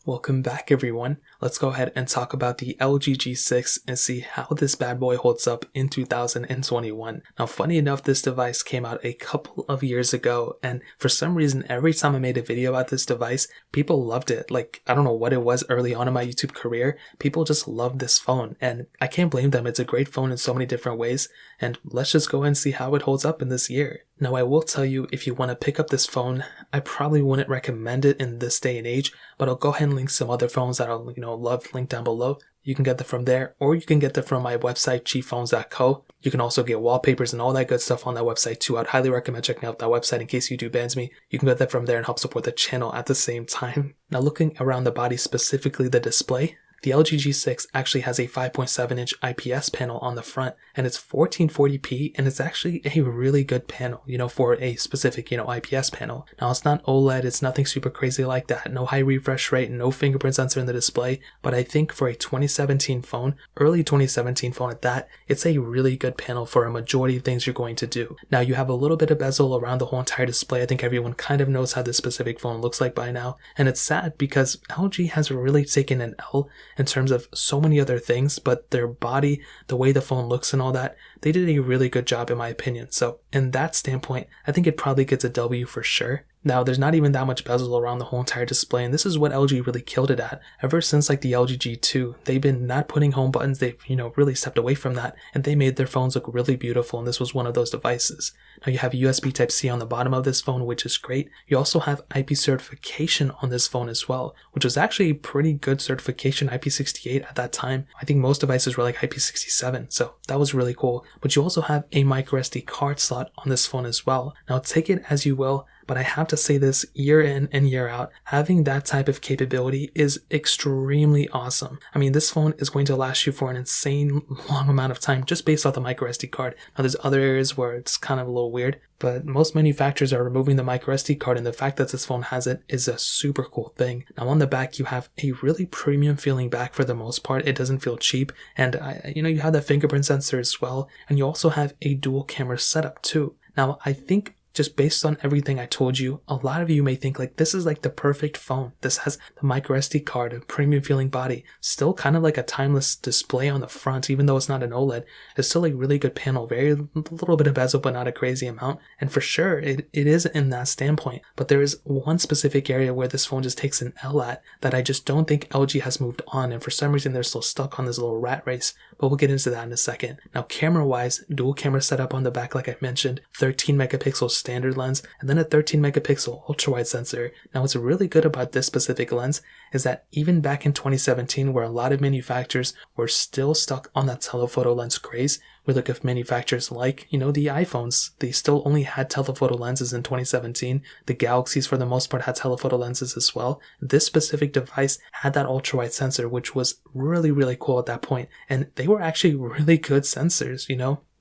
Welcome back everyone. Let's go ahead and talk about the LG G6 and see how this bad boy holds up in 2021. Now funny enough, this device came out a couple of years ago, and for some reason every time I made a video about this device, people loved it. Like, I don't know what it was early on in my YouTube career, people just loved this phone, and I can't blame them. It's a great phone in so many different ways, and let's just go and see how it holds up in this year. Now I will tell you, if you want to pick up this phone, I probably wouldn't recommend it in this day and age, but I'll go ahead and link some other phones that I'll love linked down below. You can get them from there, or you can get them from my website cheapphones.co. You can also get wallpapers and all that good stuff on that website too. I'd highly recommend checking out that website in case YouTube bans me. You can get that from there and help support the channel at the same time. Now looking around the body, specifically the display, the LG G6 actually has a 5.7-inch IPS panel on the front, and it's 1440p, and it's actually a really good panel, for a specific, IPS panel. Now, it's not OLED, it's nothing super crazy like that, no high refresh rate, no fingerprint sensor in the display, but I think for a 2017 phone, early 2017 phone at that, it's a really good panel for a majority of things you're going to do. Now, you have a little bit of bezel around the whole entire display. I think everyone kind of knows how this specific phone looks like by now, and it's sad because LG has really taken an L in terms of so many other things, but their body, the way the phone looks and all that, they did a really good job in my opinion. So in that standpoint, I think it probably gets a W for sure. Now, there's not even that much bezel around the whole entire display, and this is what LG really killed it at. Ever since like the LG G2, they've been not putting home buttons. They've, really stepped away from that, and they made their phones look really beautiful, and this was one of those devices. Now, you have USB Type-C on the bottom of this phone, which is great. You also have IP certification on this phone as well, which was actually a pretty good certification, IP68 at that time. I think most devices were like IP67, so that was really cool. But you also have a microSD card slot on this phone as well. Now, take it as you will, but I have to say this, year in and year out, having that type of capability is extremely awesome. I mean, this phone is going to last you for an insane long amount of time just based off the microSD card. Now, there's other areas where it's kind of a little weird, but most manufacturers are removing the microSD card, and the fact that this phone has it is a super cool thing. Now, on the back, you have a really premium feeling back for the most part. It doesn't feel cheap, and you have that fingerprint sensor as well, and you also have a dual camera setup too. Now, I think just based on everything I told you, a lot of you may think like this is like the perfect phone. This has the microSD card, a premium feeling body, still kind of like a timeless display on the front, even though it's not an OLED. It's still a really good panel, very little bit of bezel, but not a crazy amount. And for sure, it is in that standpoint. But there is one specific area where this phone just takes an L at that I just don't think LG has moved on. And for some reason, they're still stuck on this little rat race. But we'll get into that in a second. Now, camera-wise, dual camera setup on the back, like I mentioned, 13 megapixels standard lens, and then a 13 megapixel ultra-wide sensor. Now, what's really good about this specific lens is that even back in 2017, where a lot of manufacturers were still stuck on that telephoto lens craze, we look at manufacturers like, the iPhones, they still only had telephoto lenses in 2017. The Galaxies, for the most part, had telephoto lenses as well. This specific device had that ultra-wide sensor, which was really, really cool at that point. And they were actually really good sensors,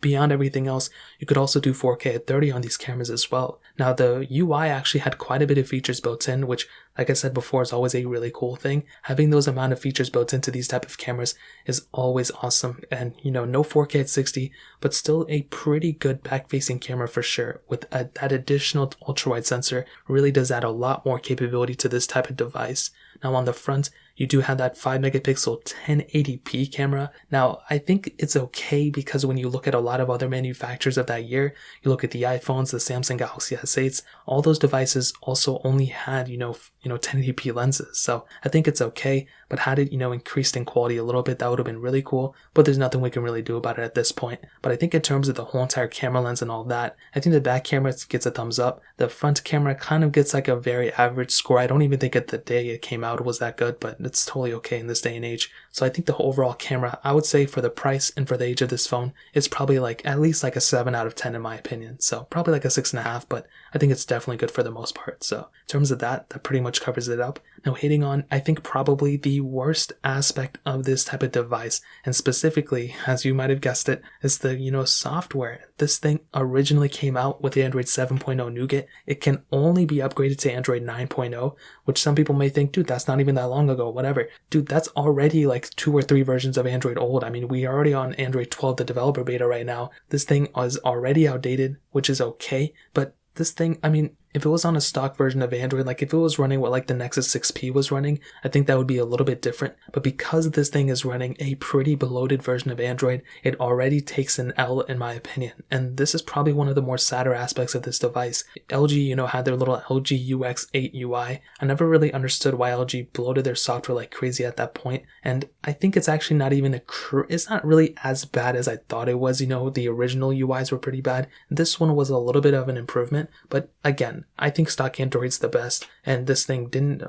Beyond everything else, you could also do 4K at 30 on these cameras as well. Now, the UI actually had quite a bit of features built in, which, like I said before, is always a really cool thing. Having those amount of features built into these type of cameras is always awesome. And, no 4K at 60, but still a pretty good back-facing camera for sure. With that additional ultra-wide sensor, really does add a lot more capability to this type of device. Now, on the front, you do have that 5 megapixel 1080p camera. Now, I think it's okay because when you look at a lot of other manufacturers of that year, you look at the iPhones, the Samsung Galaxy S8s, all those devices also only had, 1080p lenses. So I think it's okay, but had it, increased in quality a little bit, that would have been really cool, but there's nothing we can really do about it at this point. But I think in terms of the whole entire camera lens and all that, I think the back camera gets a thumbs up. The front camera kind of gets like a very average score. I don't even think at the day it came out was that good, but it's totally okay in this day and age. So I think the overall camera, I would say for the price and for the age of this phone, it's probably like at least like a 7 out of 10 in my opinion. So probably like a 6.5, but I think it's definitely good for the most part. So in terms of that pretty much covers it up. Now, hitting on, I think probably the worst aspect of this type of device, and specifically, as you might have guessed it, is the, software. This thing originally came out with Android 7.0 Nougat. It can only be upgraded to Android 9.0, which some people may think, dude, that's not even that long ago, whatever. Dude, that's already like 2 or 3 versions of Android old. I mean, we are already on Android 12, the developer beta right now. This thing is already outdated, which is okay, but this thing, I mean, If it was on a stock version of Android, like if it was running what like the Nexus 6P was running, I think that would be a little bit different. But because this thing is running a pretty bloated version of Android, it already takes an L in my opinion. And this is probably one of the more sadder aspects of this device. LG, had their little LG UX8 UI. I never really understood why LG bloated their software like crazy at that point. And I think it's actually not even it's not really as bad as I thought it was. The original UIs were pretty bad. This one was a little bit of an improvement, but again, I think stock Android's the best, and this thing didn't,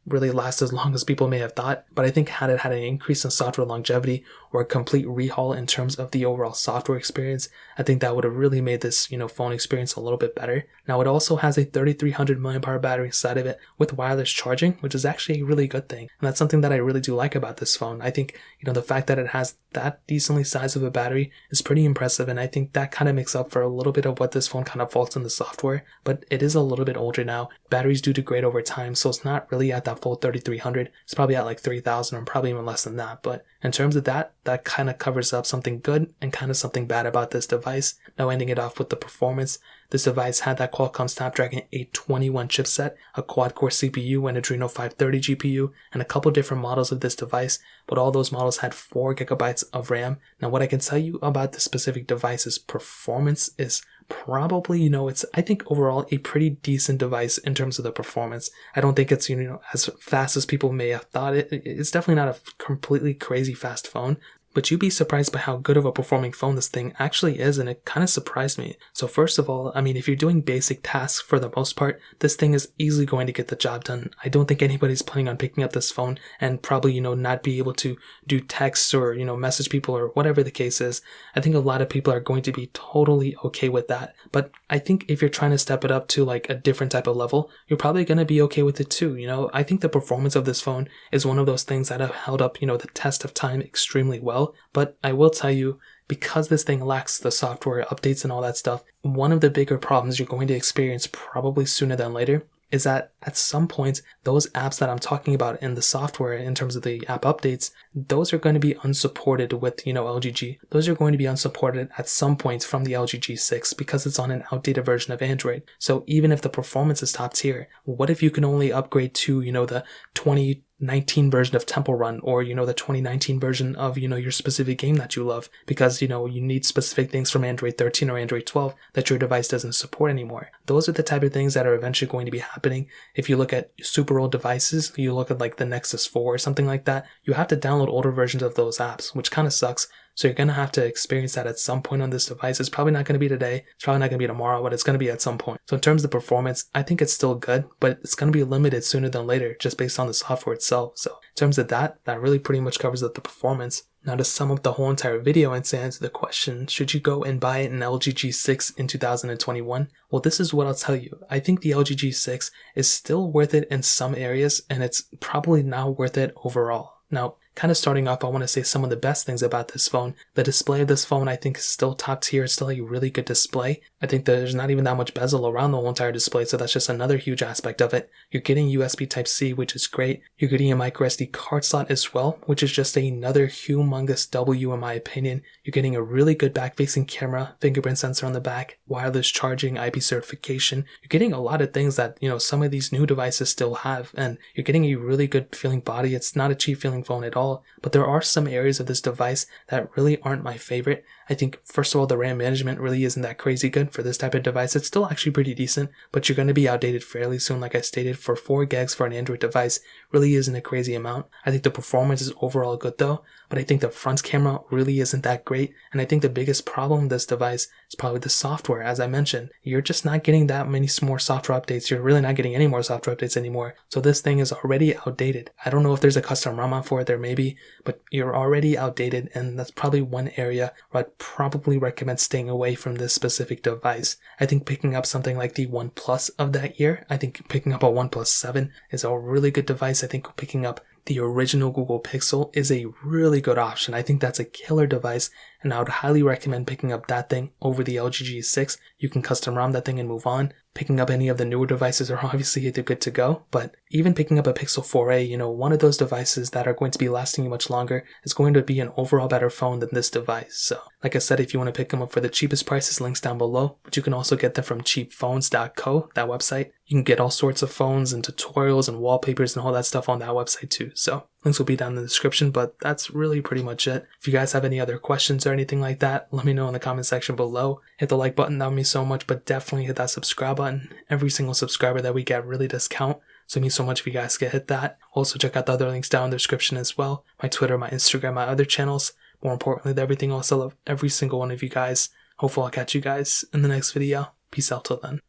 really last as long as people may have thought, but I think had it had an increase in software longevity or a complete rehaul in terms of the overall software experience, I think that would have really made this, phone experience a little bit better. Now, it also has a 3300 mAh battery inside of it with wireless charging, which is actually a really good thing, and that's something that I really do like about this phone. I think, the fact that it has that decently size of a battery is pretty impressive, and I think that kind of makes up for a little bit of what this phone kind of faults in the software, but it is a little bit older now. Batteries do degrade over time, so it's not really at that full 3300. It's probably at like 3000 or probably even less than that, but in terms of that kind of covers up something good and kind of something bad about this device. Now, ending it off with the performance, this device had that Qualcomm Snapdragon 821 chipset, a quad-core CPU, and Adreno 530 GPU, and a couple different models of this device, but all those models had 4 gigabytes of RAM. Now, what I can tell you about this specific device's performance is probably, it's, I think, overall a pretty decent device in terms of the performance. I don't think it's, as fast as people may have thought it. It's definitely not a completely crazy fast phone, but you'd be surprised by how good of a performing phone this thing actually is, and it kind of surprised me. So first of all, if you're doing basic tasks for the most part, this thing is easily going to get the job done. I don't think anybody's planning on picking up this phone and probably, not be able to do texts or, message people or whatever the case is. I think a lot of people are going to be totally okay with that. But I think if you're trying to step it up to like a different type of level, you're probably going to be okay with it too. I think the performance of this phone is one of those things that have held up, the test of time extremely well. But I will tell you, because this thing lacks the software updates and all that stuff, one of the bigger problems you're going to experience probably sooner than later is that at some point, those apps that I'm talking about in the software in terms of the app updates, those are going to be unsupported with, LGG. Those are going to be unsupported at some point from the LG G6 because it's on an outdated version of Android. So even if the performance is top tier, what if you can only upgrade to, the 2019 version of Temple Run or, the 2019 version of, your specific game that you love because, you need specific things from Android 13 or Android 12 that your device doesn't support anymore. Those are the type of things that are eventually going to be happening. If you look at super old devices, you look at like the Nexus 4 or something like that, you have to download older versions of those apps, which kind of sucks. So you're going to have to experience that at some point on this device. It's probably not going to be today. It's probably not going to be tomorrow, but it's going to be at some point. So in terms of performance, I think it's still good, but it's going to be limited sooner than later just based on the software itself. So in terms of that really pretty much covers up the performance. Now to sum up the whole entire video and to answer the question, should you go and buy an LG G6 in 2021? Well, this is what I'll tell you. I think the LG G6 is still worth it in some areas, and it's probably not worth it overall. Now, kind of starting off, I want to say some of the best things about this phone. The display of this phone, I think, is still top tier. It's still a really good display. I think there's not even that much bezel around the whole entire display, so that's just another huge aspect of it. You're getting USB Type-C, which is great. You're getting a microSD card slot as well, which is just another humongous W in my opinion. You're getting a really good back-facing camera, fingerprint sensor on the back, wireless charging, IP certification. You're getting a lot of things that, some of these new devices still have, and you're getting a really good feeling body. It's not a cheap feeling phone at all, but there are some areas of this device that really aren't my favorite. I think, first of all, the RAM management really isn't that crazy good for this type of device. It's still actually pretty decent, but you're going to be outdated fairly soon. Like I stated, for 4 gigs for an Android device really isn't a crazy amount. I think the performance is overall good though, but I think the front camera really isn't that great. And I think the biggest problem with this device is probably the software. As I mentioned, you're just not getting that many more software updates. You're really not getting any more software updates anymore. So this thing is already outdated. I don't know if there's a custom ROM for it, there may be, but you're already outdated, and that's probably one area where I'd probably recommend staying away from this specific device. I think picking up something like the OnePlus of that year, I think picking up a OnePlus 7 is a really good device. I think picking up the original Google Pixel is a really good option. I think that's a killer device, and I would highly recommend picking up that thing over the LG G6. You can custom ROM that thing and move on. Picking up any of the newer devices are obviously good to go, but even picking up a Pixel 4a, one of those devices that are going to be lasting you much longer is going to be an overall better phone than this device. So like I said, if you want to pick them up for the cheapest prices, links down below, but you can also get them from cheapphones.co, that website. You can get all sorts of phones and tutorials and wallpapers and all that stuff on that website too. So links will be down in the description, but that's really pretty much it. If you guys have any other questions or anything like that, let me know in the comment section below. Hit the like button, that would mean so much, but definitely hit that subscribe button. Every single subscriber that we get really does count. So it means so much if you guys could hit that. Also check out the other links down in the description as well. My Twitter, my Instagram, my other channels. More importantly, everything else. I love every single one of you guys. Hopefully I'll catch you guys in the next video. Peace out till then.